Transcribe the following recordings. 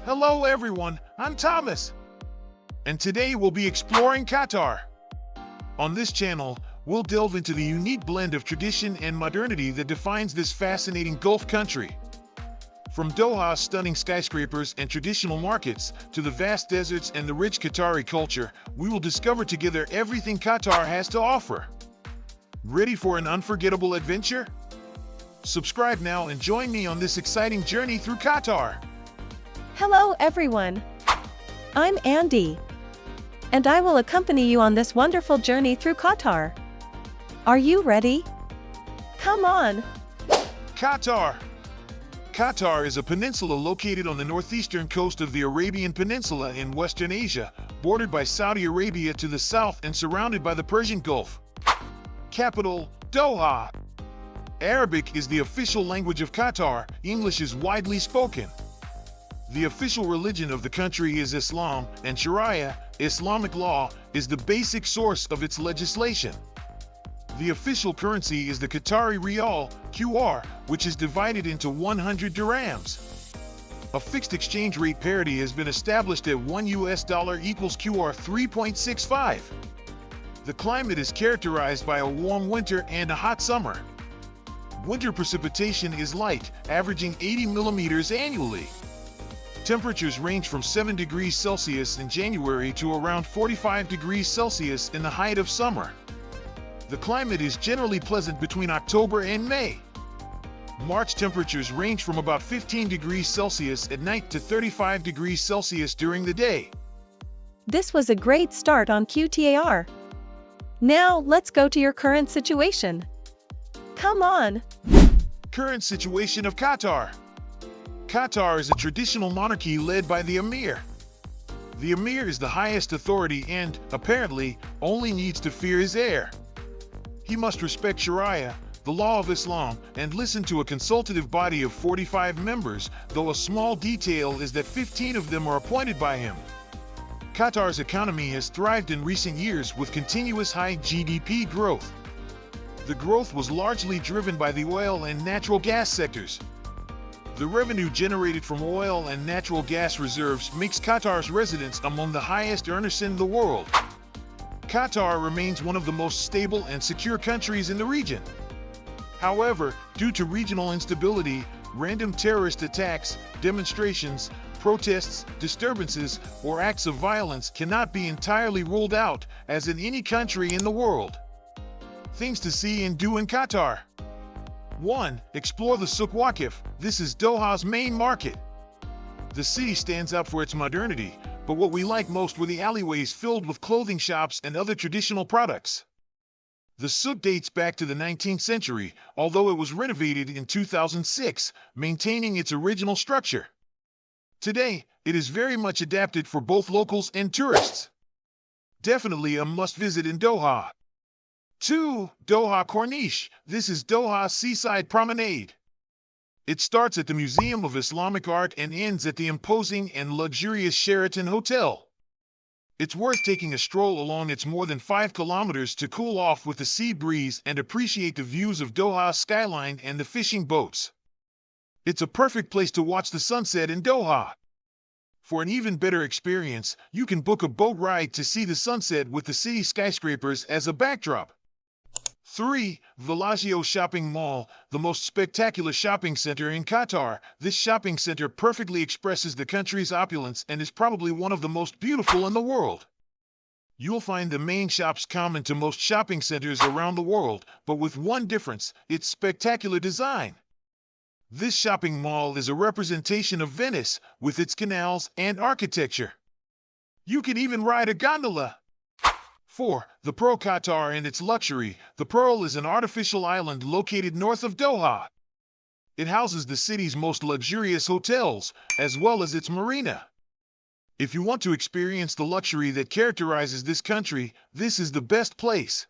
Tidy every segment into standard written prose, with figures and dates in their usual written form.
Hello everyone, I'm Thomas, and today we'll be exploring Qatar. On this channel, we'll delve into the unique blend of tradition and modernity that defines this fascinating Gulf country. From Doha's stunning skyscrapers and traditional markets to the vast deserts and the rich Qatari culture, we will discover together everything Qatar has to offer. Ready for an unforgettable adventure? Subscribe now and join me on this exciting journey through Qatar. Hello everyone. I'm Andy, and I will accompany you on this wonderful journey through Qatar. Are you ready? Come on! Qatar. Qatar is a peninsula located on the northeastern coast of the Arabian Peninsula in Western Asia, bordered by Saudi Arabia to the south and surrounded by the Persian Gulf. Capital, Doha. Arabic is the official language of Qatar. English is widely spoken. The official religion of the country is Islam, and Sharia, Islamic law, is the basic source of its legislation. The official currency is the Qatari Riyal, QR, which is divided into 100 dirhams. A fixed exchange rate parity has been established at $1 equals QR 3.65. The climate is characterized by a warm winter and a hot summer. Winter precipitation is light, averaging 80 millimeters annually. Temperatures range from 7 degrees Celsius in January to around 45 degrees Celsius in the height of summer. The climate is generally pleasant between October and May. March temperatures range from about 15 degrees Celsius at night to 35 degrees Celsius during the day. This was a great start on QTAR. Now let's go to your current situation. Come on! Current situation of Qatar. Qatar is a traditional monarchy led by the Emir. The Emir is the highest authority and, apparently, only needs to fear his heir. He must respect Sharia, the law of Islam, and listen to a consultative body of 45 members, though a small detail is that 15 of them are appointed by him. Qatar's economy has thrived in recent years with continuous high GDP growth. The growth was largely driven by the oil and natural gas sectors. The revenue generated from oil and natural gas reserves makes Qatar's residents among the highest earners in the world. Qatar remains one of the most stable and secure countries in the region. However, due to regional instability, random terrorist attacks, demonstrations, protests, disturbances, or acts of violence cannot be entirely ruled out, as in any country in the world. Things to see and do in Qatar. 1. Explore the Souk Waqif. This is Doha's main market. The city stands out for its modernity, but what we like most were the alleyways filled with clothing shops and other traditional products. The souk dates back to the 19th century, although it was renovated in 2006, maintaining its original structure. Today, it is very much adapted for both locals and tourists. Definitely a must-visit in Doha. 2. Doha Corniche. This is Doha's seaside promenade. It starts at the Museum of Islamic Art and ends at the imposing and luxurious Sheraton Hotel. It's worth taking a stroll along its more than 5 kilometers to cool off with the sea breeze and appreciate the views of Doha's skyline and the fishing boats. It's a perfect place to watch the sunset in Doha. For an even better experience, you can book a boat ride to see the sunset with the city skyscrapers as a backdrop. 3. Bellagio Shopping Mall, the most spectacular shopping center in Qatar. This shopping center perfectly expresses the country's opulence and is probably one of the most beautiful in the world. You'll find the main shops common to most shopping centers around the world, but with one difference: its spectacular design. This shopping mall is a representation of Venice, with its canals and architecture. You can even ride a gondola. 4. The Pearl Qatar and its luxury. The Pearl is an artificial island located north of Doha. It houses the city's most luxurious hotels, as well as its marina. If you want to experience the luxury that characterizes this country, this is the best place.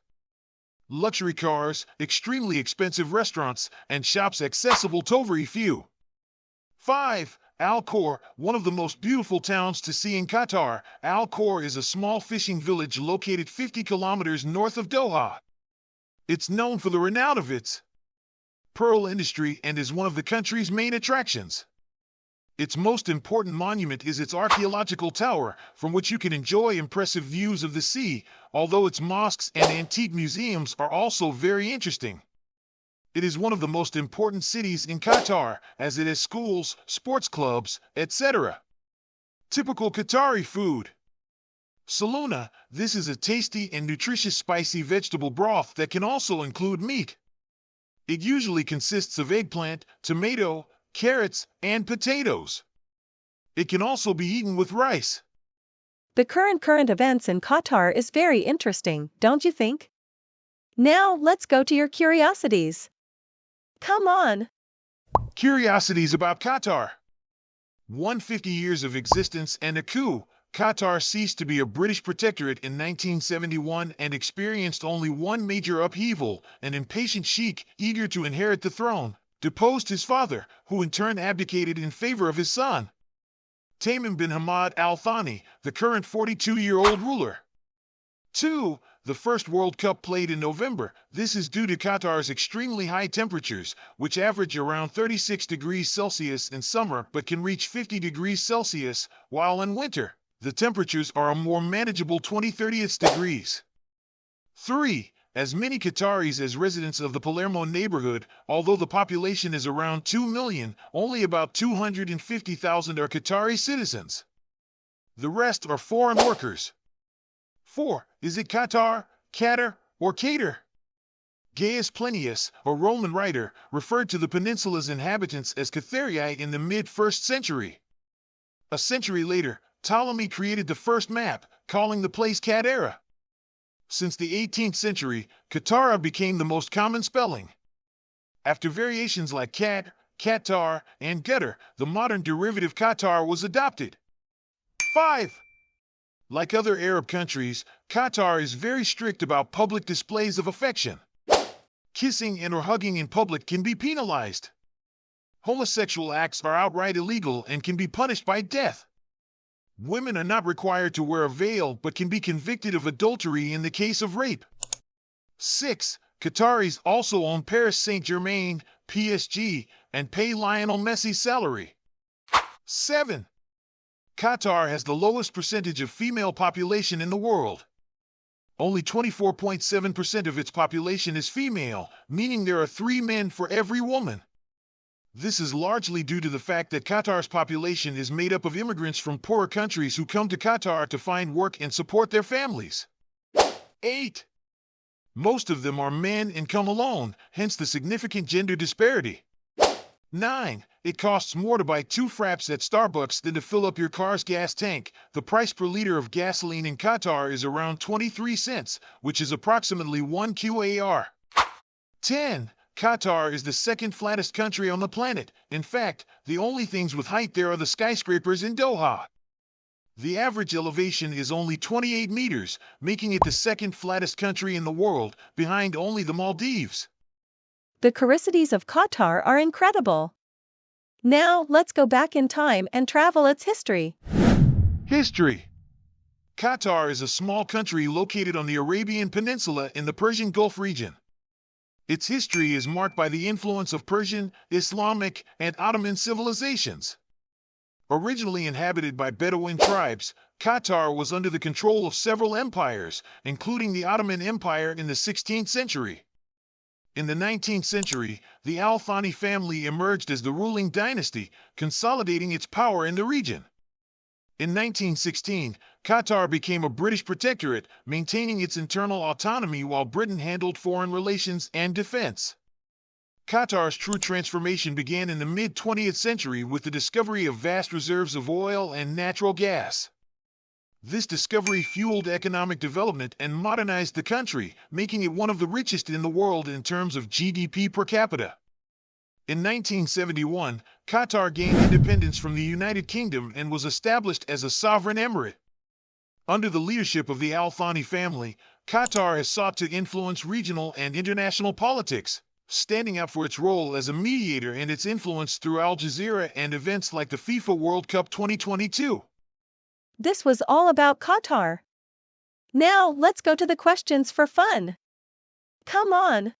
Luxury cars, extremely expensive restaurants, and shops accessible to very few. 5. Al Khor, one of the most beautiful towns to see in Qatar. Al Khor is a small fishing village located 50 kilometers north of Doha. It's known for the renown of its pearl industry and is one of the country's main attractions. Its most important monument is its archaeological tower, from which you can enjoy impressive views of the sea, although its mosques and antique museums are also very interesting. It is one of the most important cities in Qatar, as it has schools, sports clubs, etc. Typical Qatari food. Saluna, this is a tasty and nutritious spicy vegetable broth that can also include meat. It usually consists of eggplant, tomato, carrots, and potatoes. It can also be eaten with rice. The current events in Qatar is very interesting, don't you think? Now let's go to your curiosities. Come on. Curiosities about Qatar. 150 years of existence and a coup. Qatar ceased to be a British protectorate in 1971 and experienced only one major upheaval. An impatient sheikh, eager to inherit the throne, deposed his father, who in turn abdicated in favor of his son, Tamim bin Hamad Al Thani, the current 42-year-old ruler. 2. The first World Cup played in November. This is due to Qatar's extremely high temperatures, which average around 36 degrees Celsius in summer but can reach 50 degrees Celsius, while in winter, the temperatures are a more manageable 20-30 degrees. 3. As many Qataris as residents of the Palermo neighborhood, although the population is around 2 million, only about 250,000 are Qatari citizens. The rest are foreign workers. 4. Is it Qatar, Qatar, or Qatar? Gaius Plinius, a Roman writer, referred to the peninsula's inhabitants as Catharii in the mid-1st century. A century later, Ptolemy created the first map, calling the place Qatara. Since the 18th century, Qatara became the most common spelling. After variations like Qat, Qatar, and Qatar, the modern derivative Qatar was adopted. 5. Like other Arab countries, Qatar is very strict about public displays of affection. Kissing and or hugging in public can be penalized. Homosexual acts are outright illegal and can be punished by death. Women are not required to wear a veil but can be convicted of adultery in the case of rape. 6. Qataris also own Paris Saint-Germain, PSG, and pay Lionel Messi's salary. 7. Qatar has the lowest percentage of female population in the world. Only 24.7% of its population is female, meaning there are 3 men for every woman. This is largely due to the fact that Qatar's population is made up of immigrants from poorer countries who come to Qatar to find work and support their families. 8. Most of them are men and come alone, hence the significant gender disparity. 9. It costs more to buy 2 fraps at Starbucks than to fill up your car's gas tank. The price per liter of gasoline in Qatar is around 23 cents, which is approximately 1 QAR. 10. Qatar is the second flattest country on the planet. In fact, the only things with height there are the skyscrapers in Doha. The average elevation is only 28 meters, making it the second flattest country in the world, behind only the Maldives. The curiosities of Qatar are incredible. Now let's go back in time and travel its history. History. Qatar is a small country located on the Arabian Peninsula in the Persian Gulf region. Its history is marked by the influence of Persian, Islamic, and Ottoman civilizations. Originally inhabited by Bedouin tribes, Qatar was under the control of several empires, including the Ottoman Empire in the 16th century. In the 19th century, the Al Thani family emerged as the ruling dynasty, consolidating its power in the region. In 1916, Qatar became a British protectorate, maintaining its internal autonomy while Britain handled foreign relations and defense. Qatar's true transformation began in the mid-20th century with the discovery of vast reserves of oil and natural gas. This discovery fueled economic development and modernized the country, making it one of the richest in the world in terms of GDP per capita. In 1971, Qatar gained independence from the United Kingdom and was established as a sovereign emirate. Under the leadership of the Al Thani family, Qatar has sought to influence regional and international politics, standing up for its role as a mediator and its influence through Al Jazeera and events like the FIFA World Cup 2022. This was all about Qatar. Now let's go to the questions for fun. Come on.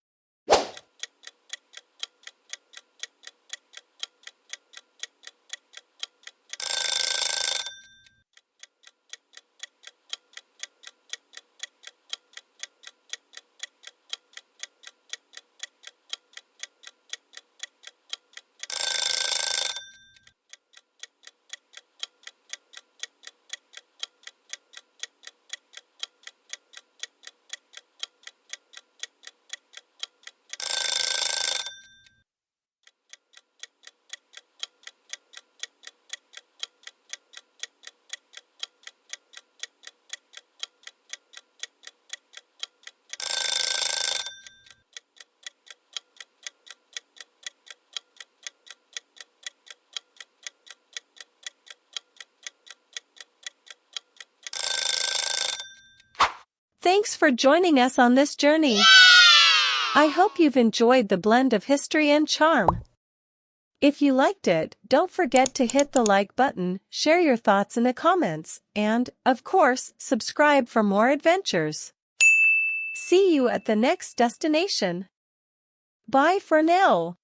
Thanks for joining us on this journey. I hope you've enjoyed the blend of history and charm. If you liked it, don't forget to hit the like button, share your thoughts in the comments, and, of course, subscribe for more adventures. See you at the next destination. Bye for now.